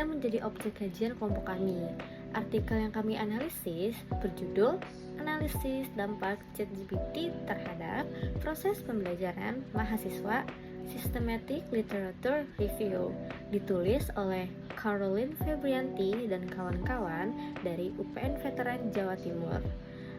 yang menjadi objek kajian kelompok kami. Artikel yang kami analisis berjudul Analisis Dampak ChatGPT Terhadap Proses Pembelajaran Mahasiswa Systematic Literature Review, ditulis oleh Caroline Febrianti dan kawan-kawan dari UPN Veteran Jawa Timur.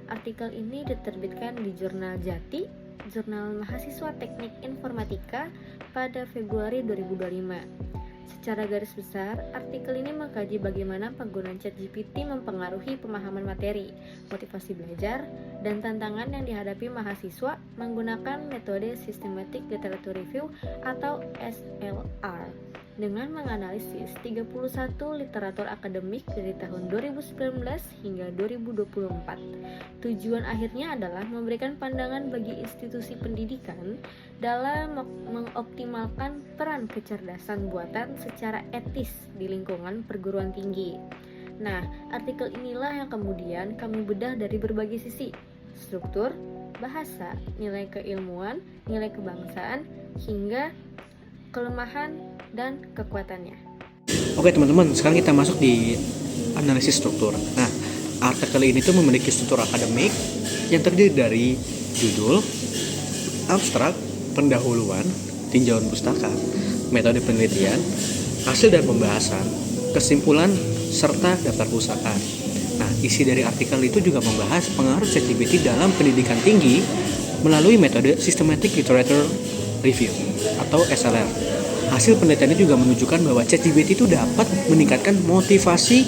Artikel ini diterbitkan di Jurnal Jati, Jurnal Mahasiswa Teknik Informatika pada Februari 2025. Secara garis besar, artikel ini mengkaji bagaimana penggunaan ChatGPT mempengaruhi pemahaman materi, motivasi belajar, dan tantangan yang dihadapi mahasiswa menggunakan metode Systematic Literature Review atau SLR dengan menganalisis 31 literatur akademik dari tahun 2019 hingga 2024. Tujuan akhirnya adalah memberikan pandangan bagi institusi pendidikan dalam mengoptimalkan peran kecerdasan buatan secara etis di lingkungan perguruan tinggi. Nah, artikel inilah yang kemudian kami bedah dari berbagai sisi: struktur, bahasa, nilai keilmuan, nilai kebangsaan, hingga kelemahan dan kekuatannya. Oke teman-teman, sekarang kita masuk di analisis struktur. Nah, artikel ini tuh memiliki struktur akademik yang terdiri dari judul, abstrak, pendahuluan, tinjauan pustaka, metode penelitian, hasil dan pembahasan, kesimpulan, serta daftar pustaka. Nah, isi dari artikel itu juga membahas pengaruh ChatGPT dalam pendidikan tinggi melalui metode Systematic Literature Review atau SLR. Hasil penelitian ini juga menunjukkan bahwa ChatGPT itu dapat meningkatkan motivasi,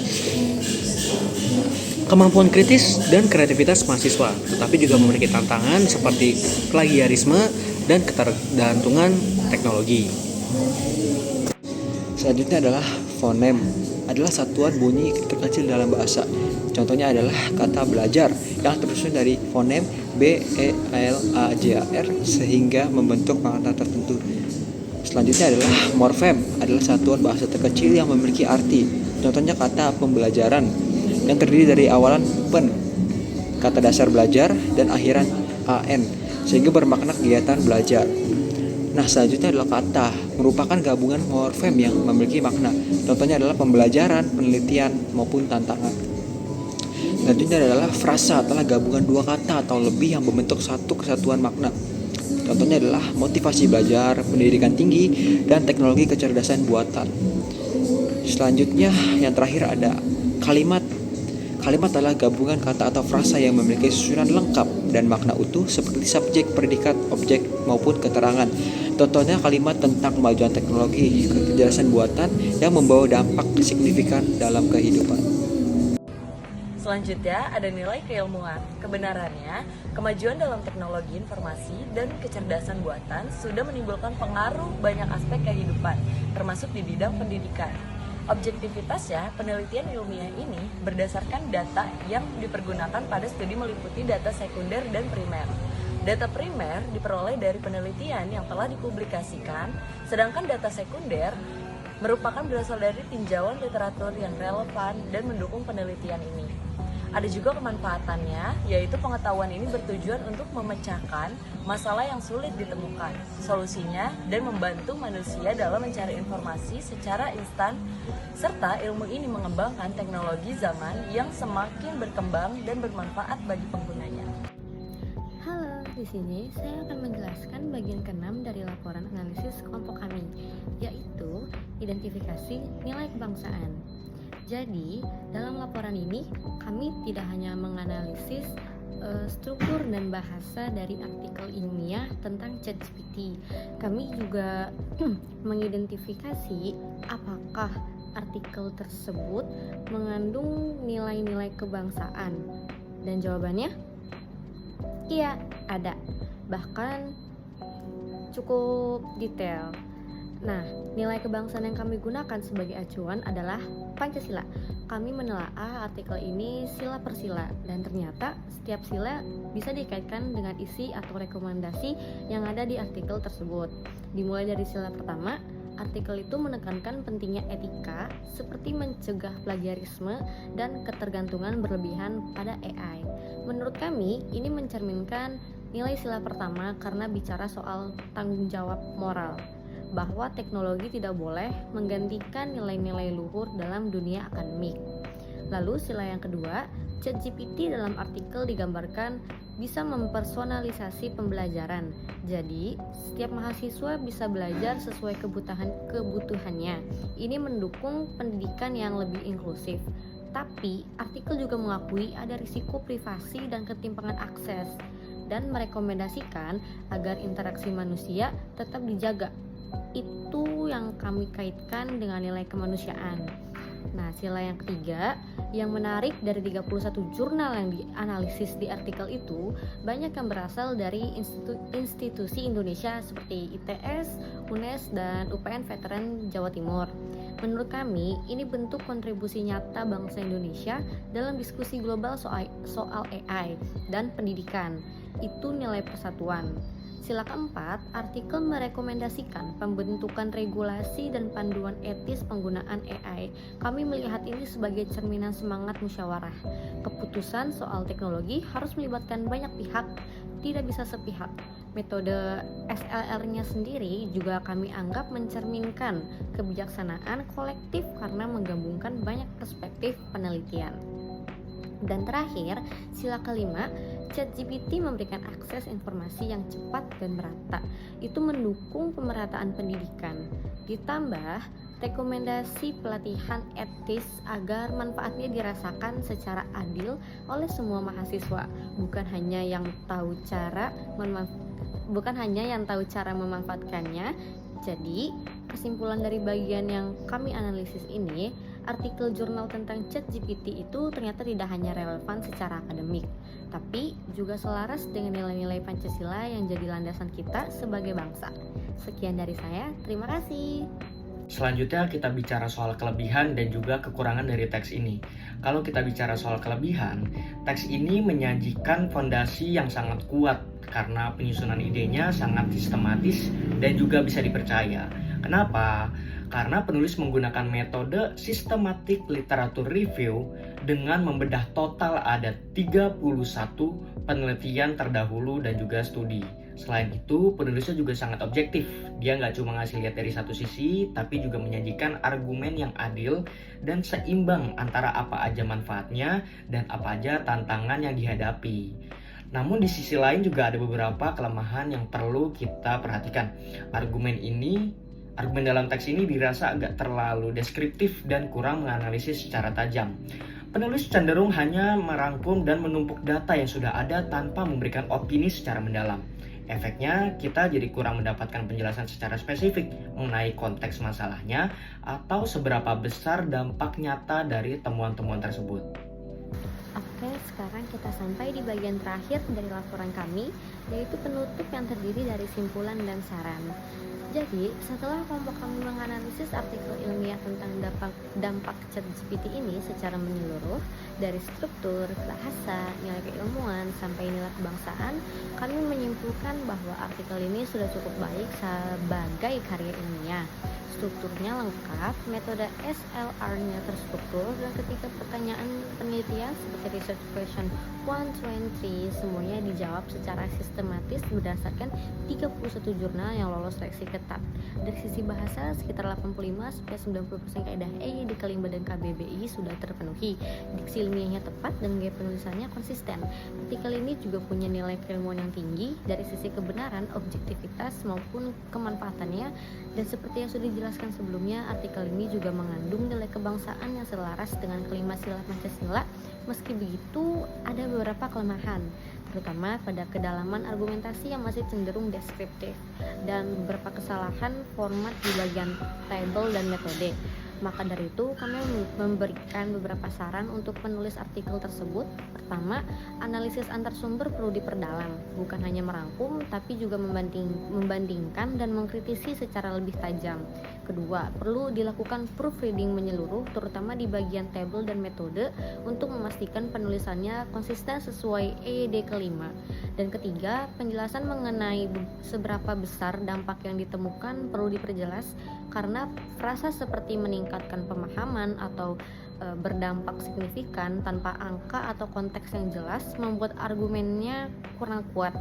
kemampuan kritis, dan kreativitas mahasiswa, tetapi juga memiliki tantangan seperti plagiarisme dan ketergantungan teknologi. Selanjutnya adalah fonem, adalah satuan bunyi terkecil dalam bahasa. Contohnya adalah kata belajar yang tersusun dari fonem B, E, L, A, J, A, R sehingga membentuk makna tertentu. Selanjutnya adalah morfem, adalah satuan bahasa terkecil yang memiliki arti. Contohnya kata pembelajaran yang terdiri dari awalan pen, kata dasar belajar, dan akhiran an, sehingga bermakna kegiatan belajar. Nah, selanjutnya adalah kata, merupakan gabungan morfem yang memiliki makna. Contohnya adalah pembelajaran, penelitian, maupun tantangan. Selanjutnya adalah frasa, adalah gabungan dua kata atau lebih yang membentuk satu kesatuan makna. Contohnya adalah motivasi belajar, pendidikan tinggi, dan teknologi kecerdasan buatan. Selanjutnya yang terakhir ada kalimat. Kalimat adalah gabungan kata atau frasa yang memiliki susunan lengkap dan makna utuh seperti subjek, predikat, objek, maupun keterangan. Contohnya kalimat tentang kemajuan teknologi kecerdasan buatan yang membawa dampak signifikan dalam kehidupan. Selanjutnya ada nilai keilmuan. Kebenarannya, kemajuan dalam teknologi informasi dan kecerdasan buatan sudah menimbulkan pengaruh banyak aspek kehidupan, termasuk di bidang pendidikan. Objektivitasnya, penelitian ilmiah ini berdasarkan data yang dipergunakan pada studi meliputi data sekunder dan primer. Data primer diperoleh dari penelitian yang telah dipublikasikan, sedangkan data sekunder merupakan berasal dari tinjauan literatur yang relevan dan mendukung penelitian ini. Ada juga kemanfaatannya, yaitu pengetahuan ini bertujuan untuk memecahkan masalah yang sulit ditemukan, solusinya, dan membantu manusia dalam mencari informasi secara instan, serta ilmu ini mengembangkan teknologi zaman yang semakin berkembang dan bermanfaat bagi penggunanya. Halo, di sini saya akan menjelaskan bagian ke-6 dari laporan analisis kelompok kami, yaitu identifikasi nilai kebangsaan. Jadi, dalam laporan ini, kami tidak hanya menganalisis struktur dan bahasa dari artikel ilmiah tentang ChatGPT. Kami juga mengidentifikasi apakah artikel tersebut mengandung nilai-nilai kebangsaan. Dan jawabannya, iya, ada. Bahkan cukup detail. Nah, nilai kebangsaan yang kami gunakan sebagai acuan adalah Pancasila. Kami menelaah artikel ini sila per sila, dan ternyata setiap sila bisa dikaitkan dengan isi atau rekomendasi yang ada di artikel tersebut. Dimulai dari sila pertama, artikel itu menekankan pentingnya etika seperti mencegah plagiarisme dan ketergantungan berlebihan pada AI. Menurut kami, ini mencerminkan nilai sila pertama karena bicara soal tanggung jawab moral. bahwa teknologi tidak boleh menggantikan nilai-nilai luhur dalam dunia akademik. Lalu sila yang kedua, ChatGPT dalam artikel digambarkan bisa mempersonalisasi pembelajaran. Jadi, setiap mahasiswa bisa belajar sesuai kebutuhannya. Ini mendukung pendidikan yang lebih inklusif. Tapi, artikel juga mengakui ada risiko privasi dan ketimpangan akses dan merekomendasikan agar interaksi manusia tetap dijaga. Itu yang kami kaitkan dengan nilai kemanusiaan. Nah, sila yang ketiga, yang menarik dari 31 jurnal yang dianalisis di artikel itu, banyak yang berasal dari institusi Indonesia seperti ITS, UNES, dan UPN Veteran Jawa Timur. Menurut kami, ini bentuk kontribusi nyata bangsa Indonesia dalam diskusi global soal AI dan pendidikan. Itu nilai persatuan. Sila keempat, artikel merekomendasikan pembentukan regulasi dan panduan etis penggunaan AI. Kami melihat ini sebagai cerminan semangat musyawarah. Keputusan soal teknologi harus melibatkan banyak pihak, tidak bisa sepihak. Metode SLR-nya sendiri juga kami anggap mencerminkan kebijaksanaan kolektif karena menggabungkan banyak perspektif penelitian. Dan terakhir, sila kelima, ChatGPT memberikan akses informasi yang cepat dan merata. Itu mendukung pemerataan pendidikan. Ditambah rekomendasi pelatihan etis agar manfaatnya dirasakan secara adil oleh semua mahasiswa, bukan hanya yang tahu cara memanfaatkannya. Jadi, kesimpulan dari bagian yang kami analisis ini, artikel jurnal tentang ChatGPT itu ternyata tidak hanya relevan secara akademik, tapi juga selaras dengan nilai-nilai Pancasila yang jadi landasan kita sebagai bangsa. Sekian dari saya, terima kasih. Selanjutnya kita bicara soal kelebihan dan juga kekurangan dari teks ini. Kalau kita bicara soal kelebihan, teks ini menyajikan fondasi yang sangat kuat karena penyusunan idenya sangat sistematis dan juga bisa dipercaya. Kenapa? Karena penulis menggunakan metode systematic literature review dengan membedah total ada 31 penelitian terdahulu dan juga studi. Selain itu, penulisnya juga sangat objektif. Dia nggak cuma ngasih lihat dari satu sisi, tapi juga menyajikan argumen yang adil dan seimbang antara apa aja manfaatnya dan apa aja tantangan yang dihadapi. Namun di sisi lain juga ada beberapa kelemahan yang perlu kita perhatikan. Argumen dalam teks ini dirasa agak terlalu deskriptif dan kurang menganalisis secara tajam. Penulis cenderung hanya merangkum dan menumpuk data yang sudah ada tanpa memberikan opini secara mendalam. Efeknya, kita jadi kurang mendapatkan penjelasan secara spesifik mengenai konteks masalahnya atau seberapa besar dampak nyata dari temuan-temuan tersebut. Oke, sekarang kita sampai di bagian terakhir dari laporan kami, yaitu penutup yang terdiri dari simpulan dan saran. Jadi, setelah kelompok kami menganalisis artikel ilmiah tentang dampak ChatGPT ini secara menyeluruh, dari struktur, bahasa, nilai keilmuan, sampai nilai kebangsaan, kami menyimpulkan bahwa artikel ini sudah cukup baik sebagai karya ilmiah. Strukturnya lengkap, metode SLR-nya terstruktur, dan ketika pertanyaan penelitian seperti research question 1, 2, 3 semuanya dijawab secara sistematis berdasarkan 31 jurnal yang lolos seleksi ketat. Dari sisi bahasa, sekitar 85-90% kaidah EYD K5 dan KBBI sudah terpenuhi. Diksi ilmiahnya tepat dan gaya penulisannya konsisten. Artikel ini juga punya nilai keilmuan yang tinggi dari sisi kebenaran, objektivitas maupun kemanfaatannya, dan seperti yang sudah dijelaskan sebelumnya, artikel ini juga mengandung nilai kebangsaan yang selaras dengan kelima sila Pancasila. Meski begitu, ada beberapa kelemahan, terutama pada kedalaman argumentasi yang masih cenderung deskriptif dan beberapa kesalahan format di bagian table dan metode. Maka dari itu, kami memberikan beberapa saran untuk penulis artikel tersebut. Pertama, analisis antar sumber perlu diperdalam, bukan hanya merangkum, tapi juga membandingkan dan mengkritisi secara lebih tajam. Kedua, perlu dilakukan proofreading menyeluruh, terutama di bagian table dan metode, untuk memastikan penulisannya konsisten sesuai EYD K5. Dan ketiga, penjelasan mengenai seberapa besar dampak yang ditemukan perlu diperjelas, karena frasa seperti meningkatkan pemahaman atau berdampak signifikan tanpa angka atau konteks yang jelas membuat argumennya kurang kuat.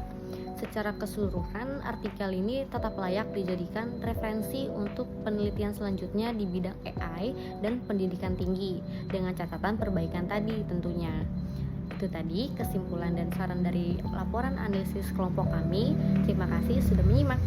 Secara keseluruhan, artikel ini tetap layak dijadikan referensi untuk penelitian selanjutnya di bidang AI dan pendidikan tinggi, dengan catatan perbaikan tadi tentunya. Itu tadi kesimpulan dan saran dari laporan analisis kelompok kami. Terima kasih sudah menyimak.